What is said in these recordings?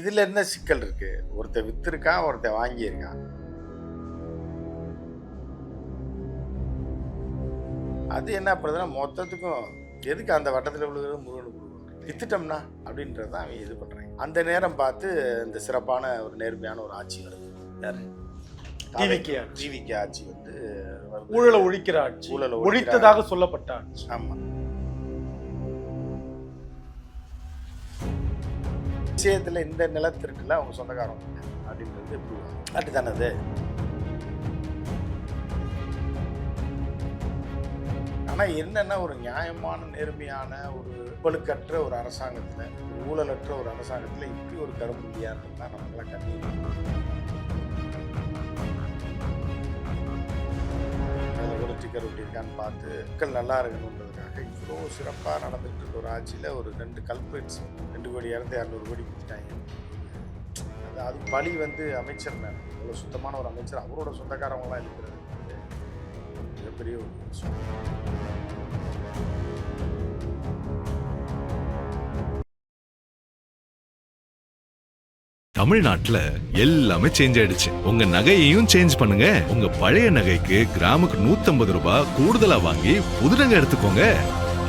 இதுல என்ன சிக்கல் இருக்கு? ஒருத்தன் வித்திருக்கான், ஒருத்தன் வாங்கியிருக்கான். அது என்ன பண்ணுதுன்னா, மொத்தத்துக்கும் எதுக்கு அந்த வட்டத்துல விழுகிறது முருகனுக்கு குடுக்கணும். வித்துட்டோம்னா அப்படின்றது தான் அவங்க இது பண்றாங்க. அந்த நேரம் பார்த்து இந்த சிறப்பான ஒரு நேர்மையான ஒரு ஆட்சி வருது. யாரு? டிவிகே ஆட்சி வந்து வருது. ஊழலை ஒழிக்கிற ஆட்சி, ஒழித்ததாக சொல்லப்பட்ட ஆட்சி. ஆமா. விஷயத்துல இந்த நிலத்திற்குல அவங்க சொந்தக்காரங்க அப்படின்றது எப்படி அப்படித்தானே அது? ஆனா என்னன்னா, ஒரு நியாயமான நேர்மையான ஒரு ஊழலற்ற ஒரு அரசாங்கத்துல, ஊழலற்ற ஒரு அரசாங்கத்துல இப்படி ஒரு கரும்புள்ளியா இருந்தா நமக்கெல்லாம் கண்ணீர். ஒரு டிக்கர் ஒட்டி இருக்கான்னு பார்த்து மக்கள் நல்லா இருக்கணுன்றதுக்காக இவ்வளோ சிறப்பாக நடந்துட்டு இருக்க ஒரு ஆட்சியில் ஒரு 2 கல்பிரேட்ஸ் 2 கோடி 200 கோடி கொடுத்துட்டாங்க. அது பழி வந்து அமைச்சர் மேலே, அவ்வளோ சுத்தமான ஒரு அமைச்சர், அவரோட சொந்தக்காரவங்களாம் இருக்கிறது மிகப்பெரிய ஒரு விஷயம். தமிழ்நாட்டுல எல்லாமே சேஞ்ச் ஆயிடுச்சு. உங்க நகையையும் சேஞ்ச் பண்ணுங்க. உங்க பழைய நகைக்கு கிராமுக்கு 150 ரூபாய் கூடுதலா வாங்கி புது நகை எடுத்துக்கோங்க.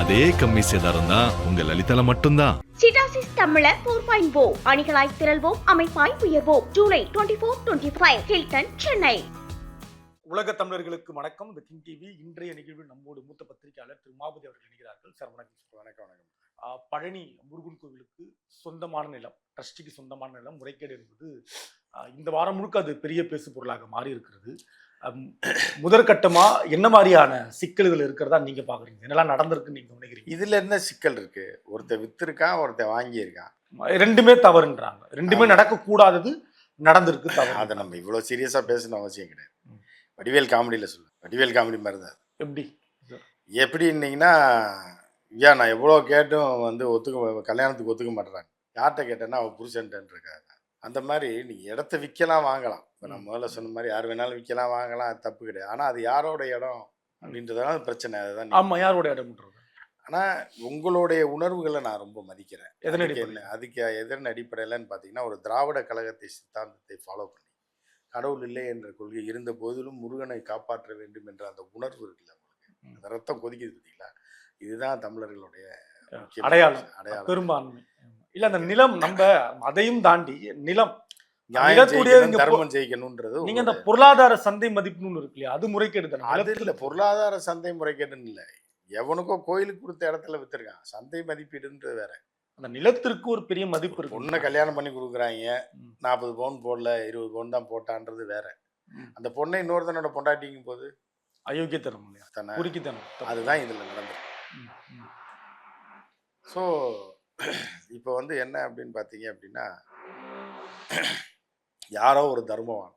அதே கம்மி சேதாரம் தான் உங்க லலிதால மட்டும்தான். சிடாசிஸ் தமிழர் 4.0 அணிகளாய் திரள்வோம், அமைப்பாய் உயர்வோம். ஜூலை 24-25 ஹில்டன், சென்னை. உலக தமிழர்களுக்கு வணக்கம். இந்த கிங் டிவி இன்றைய நிகழ்வில் நம்மோடு மூத்த பத்திரிகையாளர் திரு உமாபதி அவர்கள் இணைகிறார்கள். சார் வணக்கம். வணக்கம். பழனி முருகன் கோவிலுக்கு சொந்தமான நிலம், ட்ரஸ்டிக்கு சொந்தமான நிலம் முறைகேடு என்பது இந்த வாரம் முழுக்க அது பெரிய பேசு பொருளாக மாறி இருக்கிறது. முதற்கட்டமா என்ன மாதிரியான சிக்கல்கள் இருக்கிறதா நீங்க பாக்குறீங்க? என்னெல்லாம் நடந்திருக்குன்னு நீங்க நினைக்கிறீங்க? இதுல என்ன சிக்கல் இருக்கு? ஒருத்தன் வித்திருக்கான், ஒருத்தன் வாங்கியிருக்கான். ரெண்டுமே தவறுன்றாங்க. ரெண்டுமே நடக்கக்கூடாதது நடந்திருக்கு, தவறு. அதை நம்ம இவ்வளவு சீரியஸா பேசணும் அவசியம் கிடையாது. வடிவேல் காமெடியில சொல்லு, வடிவேல் காமெடி மாதிரி தான். எப்படின்னீங்கன்னா, ஐயா நான் எவ்வளோ கேட்டும் வந்து கல்யாணத்துக்கு ஒத்துக்க மாட்டேறாங்க. யார்கிட்ட கேட்டேன்னா அவள் புருஷன்ட்டு இருக்காங்க. அந்த மாதிரி நீங்கள் இடத்த விற்கலாம் வாங்கலாம். இப்போ நான் முதல்ல சொன்ன மாதிரி யார் வேணாலும் விற்கலாம் வாங்கலாம், அது தப்பு கிடையாது. ஆனால் அது யாரோட இடம் அப்படின்றதுனால பிரச்சனை. அதுதான். ஆமாம், யாரோட இடம்ன்றது. ஆனால் உங்களுடைய உணர்வுகளை நான் ரொம்ப மதிக்கிறேன். அதுக்கு எதன் அடிப்படையிலன்னு பார்த்தீங்கன்னா, ஒரு திராவிட கழகத்தை சித்தாந்தத்தை ஃபாலோ பண்ணி கடவுள் இல்லை என்ற கொள்கை இருந்த போதிலும் முருகனை காப்பாற்ற வேண்டும் என்ற அந்த உணர்வு இருக்குல்ல, உங்களுக்கு அந்த ரத்தம் கொதிக்குது பார்த்தீங்களா, இதுதான் தமிழர்களுடைய அடையாளம், பெரும்பான்மை. இல்ல அந்த நிலம், நம்ம அதையும் தாண்டி நிலம் தர்மம் ஜெயிக்கணும்ன்றது. நீங்க அந்த பொருளாதார சந்தை மதிப்புன்னு இருக்கு இல்லையா, அது முறைகேடு தானே? அது இல்ல, பொருளாதார சந்தை முறைகேடுன்னு இல்லை. எவனுக்கோ கோயிலுக்கு கொடுத்த இடத்துல வித்துருக்கான். சந்தை மதிப்பீடுன்றது வேற. அந்த நிலத்திற்கு ஒரு பெரிய மதிப்பு இருக்கு. பொண்ணை கல்யாணம் பண்ணி கொடுக்குறாங்க, 40 பவுன் போடல, 20 பவுன் தான் போட்டான்றது வேற. அந்த பொண்ணை இன்னொருத்தனோட பொண்டாட்டிக்கும் போது அயோக்கியத்தனம், குறிக்கித்தனம், அதுதான் இதுல நடந்தது. ஸோ இப்போ வந்து என்ன அப்படின்னு பார்த்தீங்க அப்படின்னா, யாரோ ஒரு தர்மவான்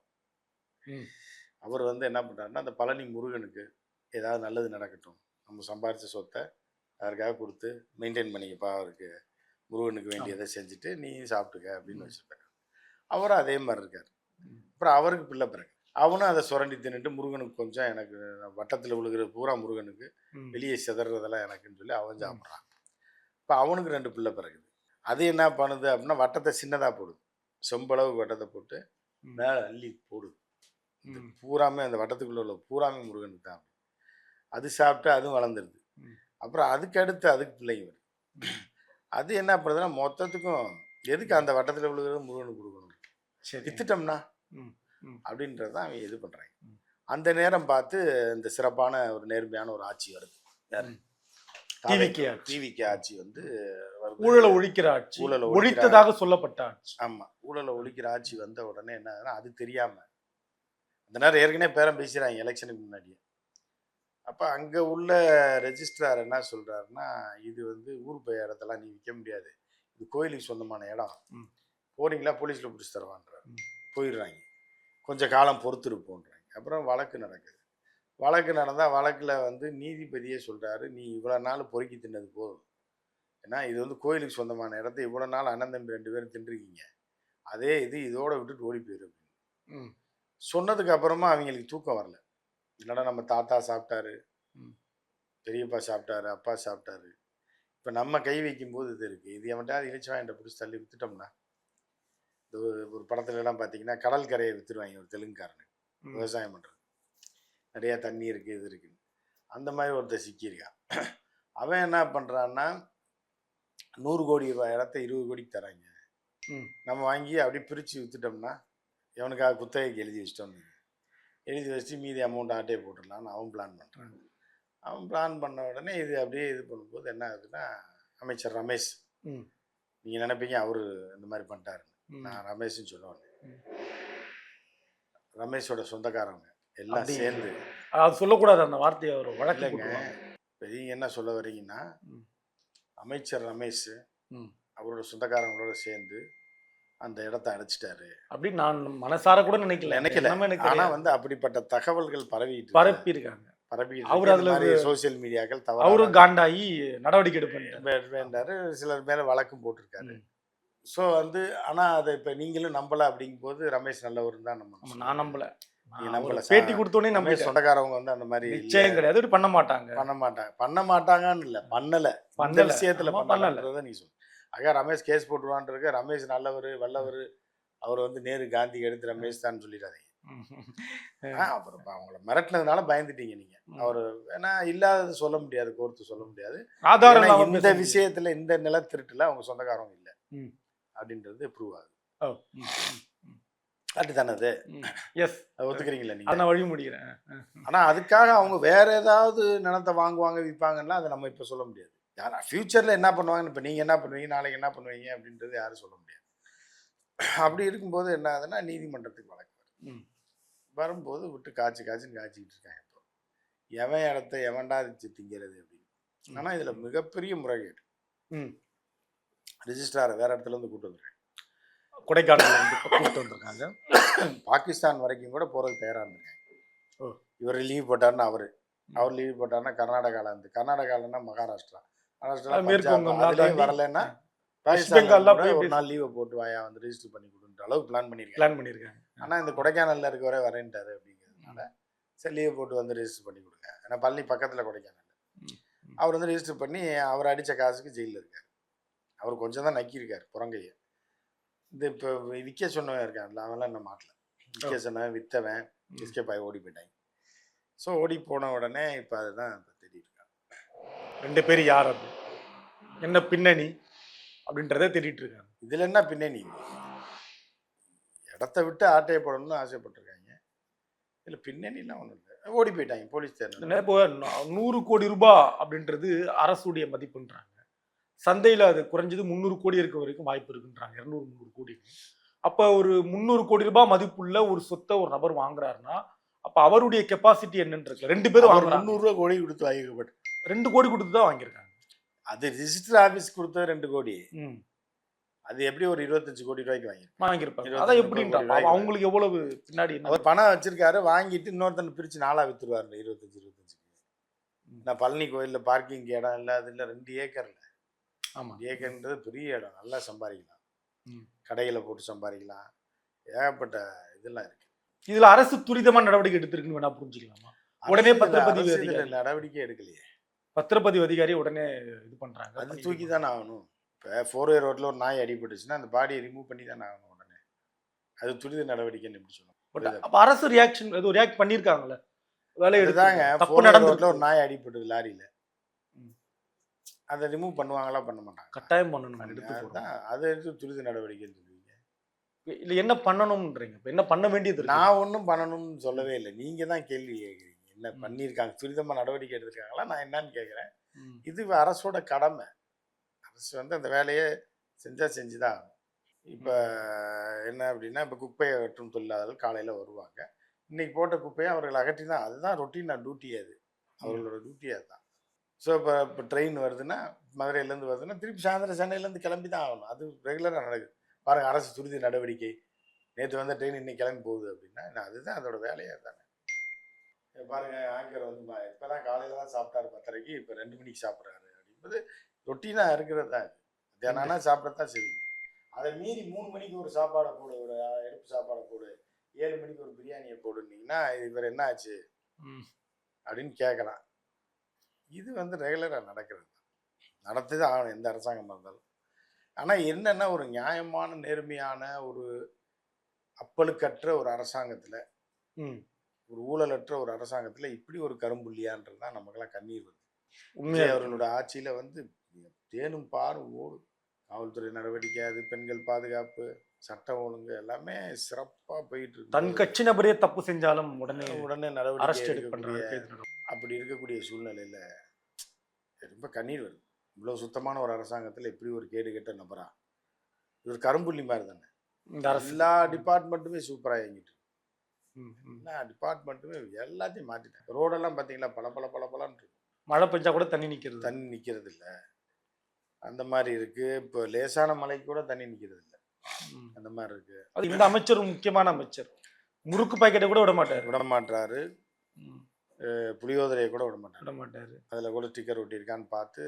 அவர் வந்து என்ன பண்ணுறாருன்னா, அந்த பழனி முருகனுக்கு ஏதாவது நல்லது நடக்கட்டும், நம்ம சம்பாரித்த சொத்தை யாருக்காக கொடுத்து மெயின்டைன் பண்ணிக்கப்பா, அவருக்கு முருகனுக்கு வேண்டியதை செஞ்சுட்டு நீ சாப்பிட்டுக்க அப்படின்னு வச்சுருப்பாரு. அவரும் அதே மாதிரி இருக்கார். அப்புறம் அவருக்கு பிள்ளை பிறகு அவனும் அதை சுரண்டி தின்னுட்டு முருகனுக்கு கொஞ்சம், எனக்கு வட்டத்தில் விழுகிற பூரா முருகனுக்கு, வெளியே சிதறதெல்லாம் எனக்குன்னு சொல்லி அவன் சாப்பிட்றான். இப்போ அவனுக்கு 2 பிள்ளை பிறகுது. அது என்ன பண்ணுது அப்படின்னா, வட்டத்தை சின்னதாக போடுது, செம்பளவுக்கு வட்டத்தை போட்டு மேலே அள்ளி போடுது. பூராமே அந்த வட்டத்துக்குள்ள உள்ள பூராமே முருகனுக்கு தான். அது சாப்பிட்டு அதுவும் வளர்ந்துருது. அப்புறம் அதுக்கு பிள்ளைங்க வருது. அது என்ன பண்ணுறதுன்னா, மொத்தத்துக்கும் எதுக்கு அந்த வட்டத்தில் விழுகிறது முருகனுக்கு கொடுக்கணும், வித்துட்டோம்னா அப்படின்றது தான் அவங்க இது பண்ணுறாங்க. அந்த நேரம் பார்த்து இந்த சிறப்பான ஒரு நேர்மையான ஒரு ஆட்சி வருது. யாரு? டிவிகே ஆட்சி வந்து ஊழலை ஒழிக்கிற ஆட்சி, ஒழித்ததாக சொல்லப்பட்ட ஆட்சி. ஆமா, ஊழலை ஒழிக்கிற ஆட்சி வந்த உடனே என்ன, அது தெரியாம அந்த நேரம் ஏற்கனவே பேரம் பேசுறாங்க எலெக்ஷனுக்கு முன்னாடியே. அப்ப அங்க உள்ள ரெஜிஸ்ட்ரார் என்ன சொல்றாருன்னா, இது வந்து ஊர் போய் இடத்தெல்லாம் நீ விற்க முடியாது, இது கோயிலுக்கு சொந்தமான இடம், போறீங்களா போலீஸ்ல பிடிச்சி தருவான்றாரு. போயிடுறாங்க. கொஞ்சம் காலம் பொறுத்திருப்போன்றாங்க. அப்புறம் வழக்கு நடக்குது. வழக்கு நடந்தால் வழக்கில் வந்து நீதிபதியே சொல்கிறாரு, நீ இவ்வளோ நாள் பொறுக்கி தின்னது போதும், ஏன்னா இது வந்து கோயிலுக்கு சொந்தமான இடத்த இவ்வளோ நாள் அண்ணன் தம்பி 2 பேரும் தின்றுருக்கீங்க, அதே இதோட விட்டுட்டு ஓடி போயிரு அப்படின்னு சொன்னதுக்கு அப்புறமா அவங்களுக்கு தூக்கம் வரல. என்னடா நம்ம தாத்தா சாப்பிட்டாரு, பெரியப்பா சாப்பிட்டாரு, அப்பா சாப்பிட்டாரு, இப்போ நம்ம கை வைக்கும்போது இது இருக்குது, இது எவன்ட்டாவது இழிச்சு வாங்கிட்ட பிடிச்சி தள்ளி வித்துட்டோம்னா ஒரு படத்துல எல்லாம் பார்த்தீங்கன்னா கடல் கரையை வித்துருவாங்க ஒரு தெலுங்குக்காரனுக்கு விவசாயம் பண்ணுறது, நிறையா தண்ணி இருக்குது இது இருக்குன்னு. அந்த மாதிரி ஒருத்தர் சிக்கியிருக்கான். அவன் என்ன பண்ணுறான்னா 100 கோடி ரூபாய் இடத்த 20 கோடிக்கு தராங்க, நம்ம வாங்கி அப்படியே பிரித்து விற்றுட்டோம்னா எவனுக்காக குத்தகைக்கு எழுதி வச்சிட்டோம்னு எழுதி வச்சு மீதி அமௌண்ட் ஆட்டே போட்டுடலான்னு அவன் பிளான் பண்ணுறான். அவன் பிளான் பண்ண உடனே இது அப்படியே இது பண்ணும்போது என்ன ஆகுதுன்னா, அமைச்சர் ரமேஷ், நீங்கள் நினைப்பீங்க அவர் இந்த மாதிரி பண்ணிட்டாருன்னு, நான் ரமேஷ்னு சொல்லுவேன். ரமேஷோட சொந்தக்காரங்க எல்லாம் சேர்ந்து, அது சொல்லக்கூடாது அந்த வார்த்தையை, அவர் வழக்கலைங்க. இப்போ நீங்கள் என்ன சொல்ல வரீங்கன்னா, அமைச்சர் ரமேஷ் அவரோட சொந்தக்காரங்களோட சேர்ந்து அந்த இடத்த அடைச்சிட்டாரு அப்படின்னு நான் மனசார கூட நினைக்கல. ஆனா வந்து அப்படிப்பட்ட தகவல்கள் பரப்பியிருக்காங்க. அவர் அதுல சோசியல் மீடியாக்கள் தவறு, அவரு காண்டாயி நடவடிக்கை எடுப்பாரு, சிலர் மேல வழக்கும் போட்டிருக்காரு. ஸோ வந்து ஆனா அதை இப்ப நீங்களும் நம்பல அப்படிங்கும் போது ரமேஷ் நல்லவர் தான் நம்ம. நான் நம்பல, பேட்டி கொடுத்தோடனே நம்ம சொந்தக்காரவங்க வந்து அந்த மாதிரி நிச்சயம் கிடையாது, பண்ண மாட்டாங்கன்னு இல்ல, பண்ணல விஷயத்துல பண்ணலன்றத நீ சொல்லு. ஆக ரமேஷ் கேஸ் போட்டுருவான். ரமேஷ் நல்லவர் வல்லவர், அவர் வந்து நேரு காந்தி எடுத்து ரமேஷ் தான் சொல்லிடாதீங்க. அப்புறம் அவங்கள மிரட்டினதுனால பயந்துட்டீங்க நீங்க. அவர் ஏன்னா இல்லாதது சொல்ல முடியாது, கோர்த்து சொல்ல முடியாது. ஆதாரம் இந்த விஷயத்துல இந்த நில திருட்டுல அவங்க சொந்தக்காரங்க இல்லை அப்படின்றது ப்ரூவ் ஆகுது. அப்படித்தானே அது? ஒத்துக்கிறீங்களா நீங்க? நான் வழி முடிக்கிறேன். ஆனா அதுக்காக அவங்க வேற ஏதாவது நிலத்தை வாங்குவாங்க விற்பாங்கன்னா அதை நம்ம இப்ப சொல்ல முடியாது. யாரா ஃபியூச்சர்ல என்ன பண்ணுவாங்கன்னு, இப்ப நீங்க என்ன பண்ணுவீங்க, நாளைக்கு என்ன பண்ணுவீங்க அப்படின்றது யாரும் சொல்ல முடியாது. அப்படி இருக்கும்போது என்ன ஆகுதுன்னா, நீதிமன்றத்துக்கு வழக்கு வரும்போது விட்டு காய்ச்சின்னு காய்ச்சிக்கிட்டு இருக்காங்க. இப்போ எவன் இடத்த எவன்டா திங்கிறது அப்படின்னு. ஆனா இதுல மிகப்பெரிய முறைகேடு. ரிஜிஸ்ட்ராரை வேற இடத்துல இருந்து கூட்டு வந்துருக்காங்க, கொடைக்கானல் கூட்டு வந்திருக்காங்க. பாகிஸ்தான் வரைக்கும் கூட போறதுக்கு தயாரா இருந்திருக்காங்க. இவர் லீவ் போட்டாருன்னா அவர் லீவ் போட்டாருன்னா கர்நாடகால இருந்து, கர்நாடகாலன்னா மகாராஷ்டிரா வரலன்னா ஒரு நாள் லீவை போட்டு வாயா வந்து ரெஜிஸ்டர் பண்ணி கொடுன்ற அளவுக்கு பிளான் பண்ணிருக்காங்க. ஆனா இந்த கொடைக்கானல்ல இருக்கவரே வரேன்ட்டாரு அப்படிங்கிறதுனால சரி லீவை போட்டு வந்து ரெஜிஸ்டர் பண்ணி கொடுங்க. ஏன்னா பள்ளி பக்கத்துல கொடைக்கானல். அவர் வந்து ரெஜிஸ்டர் பண்ணி அவர் அடிச்ச காசுக்கு ஜெயிலில் இருக்காரு. அவர் கொஞ்சம் தான் நக்கியிருக்காரு புறங்கைய. இந்த இப்போ விற்க சொன்னவன் இருக்கான்ல, அவன்லாம் என்ன மாட்டல. விற்க சொன்னவன் வித்தவன் எஸ்கேப் ஆகி ஓடி போயிட்டாங்க. ஸோ ஓடி போன உடனே இப்போ அதுதான் இப்போ தேடிட்டு இருக்காங்க. 2 பேர் யார், அது என்ன பின்னணி அப்படின்றத தேடிட்டு இருக்காங்க. இதுல என்ன பின்னணி? இடத்த விட்டு ஆட்டையை போடணும்னு ஆசைப்பட்டிருக்காங்க. இதுல பின்னணிலாம் ஒன்றும் இல்லை, ஓடி போயிட்டாங்க போலீஸ் தேர்தல். இப்போ 100 கோடி ரூபாய் அப்படின்றது அரசுடைய மதிப்புன்றாங்க. சந்தையில் அது குறைஞ்சது 300 கோடி இருக்க வரைக்கும் வாய்ப்பு இருக்குன்றாங்க, 200-300 கோடி. அப்போ ஒரு 300 கோடி ரூபாய் மதிப்புள்ள ஒரு சொத்தை ஒரு நபர் வாங்குறாருன்னா அப்ப அவருடைய கெப்பாசிட்டி என்னன்னு இருக்கு. 2 பேரும் 300 கோடி கொடுத்து வாங்கிக்கப்பட்டு 2 கோடி கொடுத்து தான் வாங்கியிருக்காங்க. அது ரிஜிஸ்டர் ஆபீஸ் கொடுத்தது 2 கோடி. அது எப்படி ஒரு 25 கோடி ரூபாய்க்கு வாங்கியிருப்பாங்க. அதான் எப்படின்றா அவங்களுக்கு எவ்வளவு பின்னாடி அவர் பணம் வச்சிருக்காரு, வாங்கிட்டு இன்னொருத்தனை பிரிச்சு 4ஆ வித்துருவாரு 25. நான் பழனி கோயில்ல பார்க்கிங் இடம் இல்லை, அது இல்லை, 2 ஏக்கர்ல. ஆமா, ஏக்கர்ன்றது பெரிய இடம், நல்லா சம்பாதிக்கலாம், கடைகளை போட்டு சம்பாதிக்கலாம், ஏகப்பட்ட இதெல்லாம் இருக்கு. இதுல அரசு துரிதமான நடவடிக்கை எடுத்திருக்குன்னு வேணா புரிஞ்சுக்கலாமா? உடனே பத்திரப்பதிவு நடவடிக்கை எடுக்கலையே. பத்திரப்பதிவு அதிகாரி உடனே இது பண்றாங்க, அது தூக்கி தானே ஆகணும். இப்போ 4-வே ரோட்ல ஒரு நாய் அடிபட்டுச்சுன்னா அந்த பாடியை ரிமூவ் பண்ணி தானே ஆகணும் உடனே. அது துரித நடவடிக்கைன்னு எப்படி சொல்லணும்? அப்ப அரசு ரியாக்ஷன் எதுவும் ரியாக்ட் பண்ணியிருக்காங்களே? வேலை எடுத்தாங்க. 4-வே ரோட்ல ஒரு நாய் அடிபட்டது லாரியில, அதை ரிமூவ் பண்ணுவாங்களா? பண்ண மாட்டாங்க, கட்டாயம் பண்ணணும். எடுத்து அதை எடுத்து துரித நடவடிக்கைன்னு சொல்லுவீங்க. இல்லை என்ன பண்ணணும்ன்றீங்க? இப்போ என்ன பண்ண வேண்டியது? நான் ஒன்றும் பண்ணணும்னு சொல்லவே இல்லை, நீங்க தான் கேள்வி கேட்குறீங்க. என்ன பண்ணியிருக்காங்க, துரிதமாக நடவடிக்கை எடுத்திருக்காங்களா? நான் என்னன்னு கேட்குறேன். இது அரசோட கடமை. அரசு வந்து அந்த வேலையை செஞ்சுதான் ஆகும். இப்போ என்ன அப்படின்னா, இப்போ குப்பையை வெட்டும் தொழிலாளர்கள் காலையில் வருவாங்க. இன்னைக்கு போட்ட குப்பையை அவர்கள் அகற்றி தான், அதுதான் ரொட்டீன் டியூட்டி, அது அவர்களோட டியூட்டி அதுதான். ஸோ இப்போ ட்ரெயின் வருதுன்னா, மதுரையிலேருந்து வருதுன்னா திருப்பி சாயந்தரம் சென்னையிலேருந்து கிளம்பி தான் ஆகணும். அது ரெகுலராக நடக்குது. பாருங்க, அரசு துரித நடவடிக்கை. நேற்று வந்த ட்ரெயின் இன்னைக்கு கிளம்பி போகுது அப்படின்னா அதுதான் அதோட வேலையாக தானே. பாருங்க, ஆங்கர் வந்து இப்போதான் காலையில் தான் சாப்பிட்டாரு 10:30, இப்போ 2 மணிக்கு சாப்பிட்றாரு அப்படின்றது ரொட்டீனாக இருக்கிறது தான். இது தினம்னா சாப்பிடத்தான் செய்வீங்க. அதை மீறி 3 மணிக்கு ஒரு சாப்பாடை போடு, ஒரு எடுப்பு சாப்பாடை போடு, 7 மணிக்கு ஒரு பிரியாணியை போடுனீங்கன்னா இவர் என்ன ஆச்சு அப்படின்னு கேட்கலாம். இது வந்து ரெகுலராக நடக்கிறது தான், நடத்தி தான் ஆகணும் எந்த அரசாங்கமாக இருந்தாலும். ஆனால் என்னன்னா ஒரு நியாயமான நேர்மையான ஒரு அப்பழுக்கற்ற ஒரு அரசாங்கத்தில், ம். ஒரு ஊழலற்ற ஒரு அரசாங்கத்தில் இப்படி ஒரு கரும்புள்ளியான்றது தான் நமக்கெல்லாம் கண்ணீர் வருது. உண்மையா விஜய் இருக்கு. அவர்களோட ஆட்சியில் வந்து தேனும் பாரும் ஓடும். காவல்துறை நடவடிக்கை, அது பெண்கள் பாதுகாப்பு, சட்டம் ஒழுங்கு எல்லாமே சிறப்பாக போயிட்டு தன் இருக்கு. கட்சி நபரே தப்பு செஞ்சாலும் உடனே உடனே நடவடிக்கை அரெஸ்ட் எடுக்கக்கூடிய எடுக்கப்படுறாங்க. அப்படி இருக்கக்கூடிய சூழ்நிலையில் ரொம்ப கண்ணீர் வருது. இவ்வளோ சுத்தமான ஒரு அரசாங்கத்தில் இப்படி ஒரு கேடு கெட்ட நபரா? இது ஒரு கரும்புள்ளி மாதிரி தானே. இந்த அரசு எல்லா டிபார்ட்மெண்ட்டுமே சூப்பராக இயங்கிட்டு இருக்கு. ம், ம். எல்லா டிபார்ட்மெண்ட்டுமே எல்லாத்தையும் மாற்றிட்டாங்க. ரோடெல்லாம் பார்த்தீங்களா பல இருக்கு. மழை பெஞ்சா கூட தண்ணி நிக்கிறது. தண்ணி நிற்கிறது இல்லை. அந்த மாதிரி இருக்கு. இப்போ லேசான மழைக்கு கூட தண்ணி நிற்கிறது இல்லை. ம். அந்த மாதிரி இருக்கு. அது இந்த அமைச்சர் முக்கியமான அமைச்சர். முறுக்கு பாக்கெட்டை கூட விட மாட்டாரு. விட மாட்டாரு. ம். புளியோதரையை கூட விட மாட்டாரு. விட மாட்டாரு. அதில் கூட ஸ்டிக்கர் ஒட்டியிருக்கான்னு பார்த்து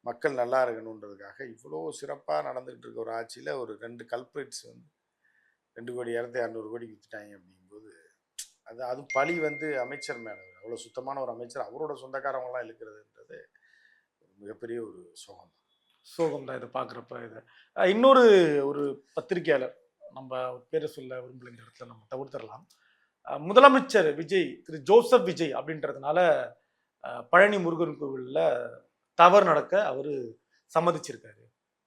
மக்கள் நல்லா இருக்கணுன்றதுக்காக இவ்வளோ சிறப்பாக நடந்துகிட்டு இருக்க ஒரு ஆட்சியில் ஒரு 2 கல்பிரிட்ஸ் வந்து 2 கோடி இடத்த 200 கோடிக்கு வித்துட்டாங்க அப்படிங்கும்போது அது பழி வந்து அமைச்சர் மேலே. அவ்வளோ சுத்தமான ஒரு அமைச்சர் அவரோட சொந்தக்காரவங்களாம் இழுக்கிறதுன்றது மிகப்பெரிய ஒரு சோகம். சோகம் தான் இதை பார்க்குறப்ப. இது இன்னொரு ஒரு பத்திரிகையாளர், நம்ம பேரை சொல்ல விரும்பல இந்த இடத்துல, நம்ம தவிர்த்திடலாம். முதலமைச்சர் விஜய், திரு ஜோசப் விஜய் அப்படின்றதுனால பழனி முருகன் கோவிலில் தவறு நடக்க அவர் சம்மதிச்சிருக்காரு.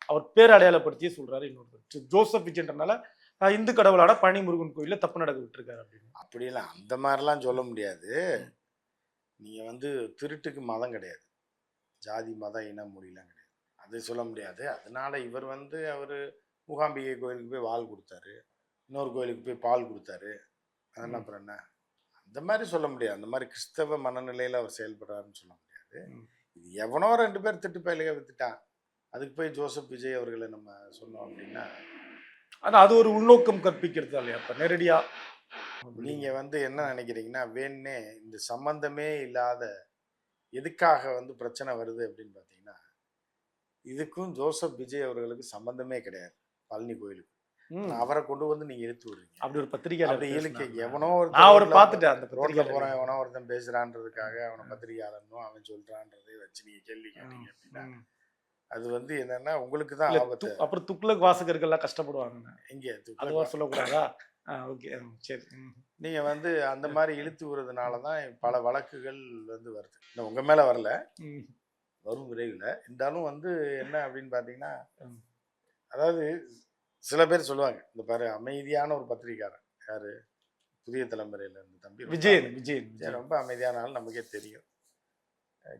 அவர் பேர் அடையாளப்படுத்தியே சொல்றாரு. இன்னொரு ஜோசப் விஜய்ன்றனால இந்து கடவுளான பழனி முருகன் கோயிலில் தப்பு நடக்க விட்டுருக்காரு அப்படின்னு. அப்படிலாம் அந்த மாதிரிலாம் சொல்ல முடியாது. நீங்கள் வந்து திருட்டுக்கு மதம் கிடையாது, ஜாதி மதம் இனம் மொழிலாம் கிடையாது, அது சொல்ல முடியாது. அதனால இவர் வந்து அவர் மூகாம்பிகை கோயிலுக்கு போய் வாள் கொடுத்தாரு, இன்னொரு கோயிலுக்கு போய் பால் கொடுத்தாரு, அதெல்லாம் அப்புறம் என்ன, அந்த மாதிரி சொல்ல முடியாது. அந்த மாதிரி கிறிஸ்தவ மனநிலையில் அவர் செயல்படுறாருன்னு சொல்ல முடியாது. இது எவனோ 2 பேர் திட்டு பயிலுக வித்துட்டான், அதுக்கு போய் ஜோசப் விஜய் அவர்களை நம்ம சொன்னோம் அப்படின்னா ஆனால் அது ஒரு உள்நோக்கம் கற்பிக்கிறது இல்லையா? அப்போ நேரடியா நீங்கள் வந்து என்ன நினைக்கிறீங்கன்னா, வேணே இந்த சம்பந்தமே இல்லாத எதுக்காக வந்து பிரச்சனை வருது அப்படின்னு பார்த்தீங்கன்னா, இதுக்கும் ஜோசப் விஜய் அவர்களுக்கு சம்பந்தமே கிடையாது. பழனி கோயிலுக்கு அவரை கொண்டு வந்து நீங்க இழுத்து விடுறீங்க. அப்படி ஒரு பத்திரிகை அப்படி இழுக்க எவனோ நான் ஒரு பார்த்துட்டேன் அந்த ரோட்ல போறேன், எவனோ ஒருத்தன் பேசுறான்றதுக்காக அவனை பத்திரிகையாளனும் அவன் சொல்றான்றதை வச்சு நீங்க கேள்வி கேட்டீங்க அப்படின்னா அது வந்து என்னன்னா உங்களுக்கு தான் ஆபத்து. அப்புறம் துக்ளக் வாசகர்கள்லாம் கஷ்டப்படுவாங்க. இங்க அதுவா சொல்லக்கூடாதா? ஓகே, சரி. நீங்க வந்து அந்த மாதிரி இழுத்து விடுறதுனாலதான் பல வழக்குகள் வந்து வருது. இன்னும் உங்க மேல வரல, வரும் விரைவில். இருந்தாலும் வந்து என்ன அப்படின்னு பாத்தீங்கன்னா, அதாவது சில பேர் சொல்லுவாங்க, இந்த பாரு அமைதியான ஒரு பத்திரிகையாளர் யாரு, புதிய தலைமுறையில இருந்து தம்பி விஜய் ரொம்ப அமைதியான ஆள், நமக்கே தெரியும்.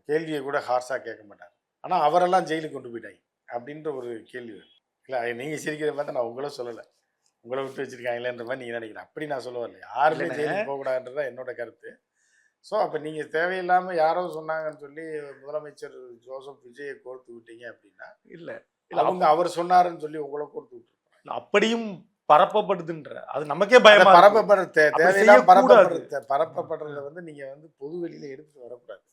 கேள்வியை கூட ஹார்ஸா கேட்க மாட்டாங்க. ஆனா அவரெல்லாம் ஜெயிலுக்கு கொண்டு போயிட்டாங்க அப்படின்ற ஒரு கேள்வி வரும். இல்லை நீங்க சிரிக்கிற பார்த்தா நான் உங்கள சொல்லலை, உங்களை விட்டு வச்சிருக்காங்களேன்ற மாதிரி நீங்க நினைக்கிறேன். அப்படி நான் சொல்ல வரல, யாருமே ஜெயிலுக்கு போகக்கூடாதுன்றதான் என்னோட கருத்து. ஸோ அப்போ நீங்கள் தேவையில்லாமல் யாரோ சொன்னாங்கன்னு சொல்லி முதலமைச்சர் ஜோசப் விஜயை கோர்த்து விட்டீங்க அப்படின்னா, இல்லை அவங்க அவர் சொன்னாருன்னு சொல்லி உங்களை கோர்த்து விட்டுருப்பாங்க. அப்படியும் பரப்பப்படுதுன்ற அது நமக்கே பயமா. பரப்பப்படுறத வந்து நீங்க வந்து பொது வெளியில எடுத்துட்டு வரக்கூடாது.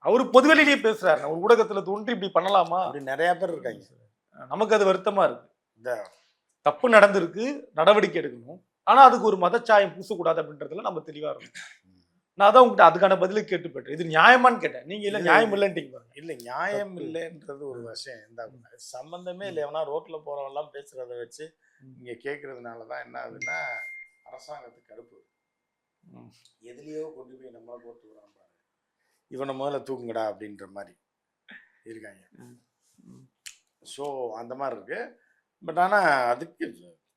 அவரு பொது வெளியிலேயே பேசுறாரு, ஒரு ஊடகத்துல தோன்றி இப்படி பண்ணலாமா அப்படி நிறைய பேர் இருக்காங்க. நமக்கு அது வருத்தமா இருக்கு. இந்த தப்பு நடந்திருக்கு, நடவடிக்கை எடுக்கணும், ஆனா அதுக்கு ஒரு மதச்சாயம் பூசக்கூடாது அப்படின்றதுல நம்ம தெளிவா இருக்கணும். நான் அதான் உங்ககிட்ட அதுக்கான பதிலை கேட்டு போயிட்டேன். இது நியாயமான்னு கேட்டேன், நீங்க இல்ல நியாயம் இல்லைன்றீங்க. இல்ல நியாயம் இல்லைன்றது ஒரு விஷயம். இந்த சம்பந்தமே இல்லை, எவனா ரோட்ல போறவெல்லாம் பேசுறத வச்சு இங்க கேட்கறதுனாலதான் என்ன ஆகுதுன்னா, அரசாங்கத்துக்கு கடுப்பு. எதுலயோ கொண்டு போய் நம்மளை போட்டு விடுறான் பாரு, இவனை முதல்ல தூக்குங்கடா அப்படின்ற மாதிரி இருக்காங்க. ஸோ அந்த மாதிரி இருக்கு. பட் ஆனா அதுக்கு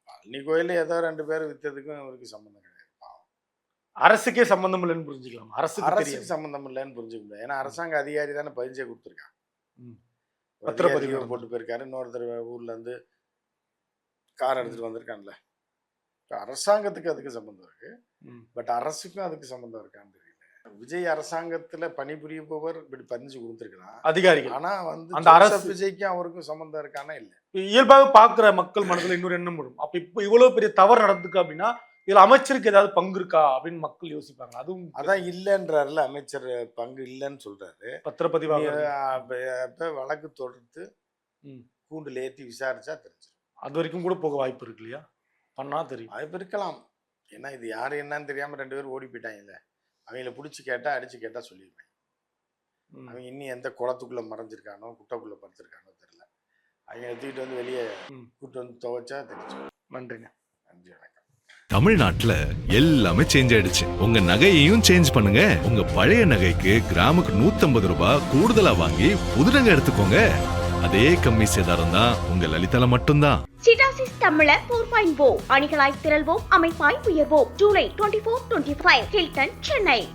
பழனி கோயில ஏதோ 2 பேர் வித்ததுக்கும் இவருக்கு சம்மந்தம் கிடையாது. அரசுக்கே சம்பந்தம் இல்லைன்னு புரிஞ்சுக்கலாம். அரசுக்கு சம்பந்தம் இல்லைன்னு புரிஞ்சுக்க முடியாது. ஏன்னா அரசாங்க அதிகாரி தானே பதிஞ்சே கொடுத்துருக்காங்க, பத்திரப்பதிவு போட்டு போயிருக்காரு. இன்னொருத்தர் ஊர்ல இருந்து கார் எடுத்துட்டு வந்திருக்கான்ல. அரசாங்கத்துக்கு அதுக்கு சம்பந்தம் இருக்கு, பட் அரசுக்கும் அதுக்கு சம்பந்தம் இருக்கான்னு தெரியல. விஜய் அரசாங்கத்துல பணிபுரியுபவர் இப்படி பதிஞ்சு கொடுத்துருக்கலாம் அதிகாரிகள். ஆனா வந்து அந்த அரசு விஜய்க்கும் அவருக்கும் சம்பந்தம் இருக்கானா இல்ல. இயல்பாக பாக்குற மக்கள் மனதில் இன்னொரு எண்ணம் வரும், அப்ப இப்போ இவ்வளவு பெரிய தவறு நடந்துக்கு அப்படின்னா இதுல அமைச்சருக்கு ஏதாவது பங்கு இருக்கா அப்படின்னு மக்கள் யோசிப்பாங்க. அதுவும் அதான் இல்லைன்றாருல, அமைச்சர் பங்கு இல்லைன்னு சொல்றாரு. பத்திரப்பதிவாக வழக்கு தொடுத்து கூண்டுல ஏற்றி விசாரிச்சா தெரிஞ்சிடும். அது வரைக்கும் கூட போக வாய்ப்பு இருக்கு இல்லையா? பண்ணா தெரியும், வாய்ப்பு இருக்கலாம். ஏன்னா இது யாரு என்னன்னு தெரியாம 2 பேரும் ஓடி போயிட்டாங்கல்ல. அவங்கள பிடிச்சி கேட்டா அடிச்சு கேட்டா சொல்லிடுவாங்க. அவங்க இன்னும் எந்த குளத்துக்குள்ள மறைஞ்சிருக்கானோ குட்டைக்குள்ள படுத்திருக்கானோ தெரியல. அவங்க தூக்கிட்டு வந்து வெளியே ம். கூட்டு வந்து துவைச்சா தெரிஞ்சு. நன்றிங்க. நன்றி, வணக்கம். தமிழ்நாட்டுல எல்லாமே சேஞ்ச் ஆயிடுச்சு. உங்க நகையையும் சேஞ்ச் பண்ணுங்க. உங்க பழைய நகைக்கு கிராமுக்கு 150 ரூபாய் கூடுதலா வாங்கி புது நகை எடுத்துக்கோங்க. அதே கம்மி சேதாரம் தான் உங்க லலிதால மட்டும்தான். சிட்டாசிஸ் தமிழர் 4.0 அணிகளாய் திரள்வோம், அமைப்பாய் உயர்வோம். ஜூலை 24-25 ஹில்டன், சென்னை.